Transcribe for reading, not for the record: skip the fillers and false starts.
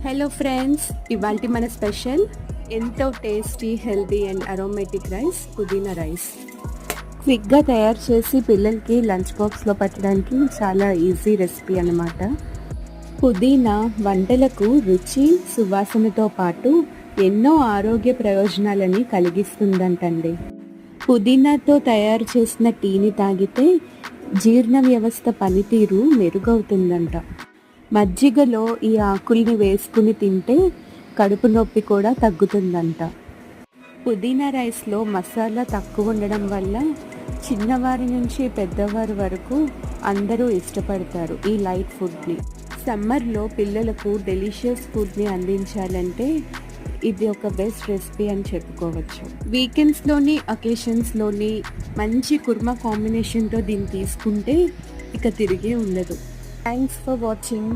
Hello friends, ఇవాల్టి మన special ఎంతో tasty, healthy and aromatic rice, పుదీనా రైస్. క్విక్గా తయారు చేసి పిల్లలకి లంచ్ బాక్స్లో పెట్టడానికి చాలా ఈజీ రెసిపీ అన్నమాట. పుదీనా వంటలకు రుచి, సువాసనతో పాటు ఎన్నో ఆరోగ్య ప్రయోజనాలని కలిగిస్తుందంటండి. పుదీనాతో తయారు చేసిన టీని తాగితే జీర్ణ వ్యవస్థ పనితీరు మెరుగవుతుందంట. మజ్జిగలో ఈ ఆకుల్ని వేసుకుని తింటే కడుపు నొప్పి కూడా తగ్గుతుందంట. పుదీనా రైస్లో మసాలా తక్కువ ఉండడం వల్ల చిన్నవారి నుంచి పెద్దవారి వరకు అందరూ ఇష్టపడతారు ఈ లైట్ ఫుడ్ని. సమ్మర్లో పిల్లలకు డెలిషియస్ ఫుడ్ని అందించాలంటే ఇది ఒక బెస్ట్ రెసిపీ అని చెప్పుకోవచ్చు. వీకెండ్స్లోని, అకేషన్స్లోని మంచి కుర్మా కాంబినేషన్తో దీన్ని తీసుకుంటే ఇక తిరిగే ఉండదు. Thanks for watching.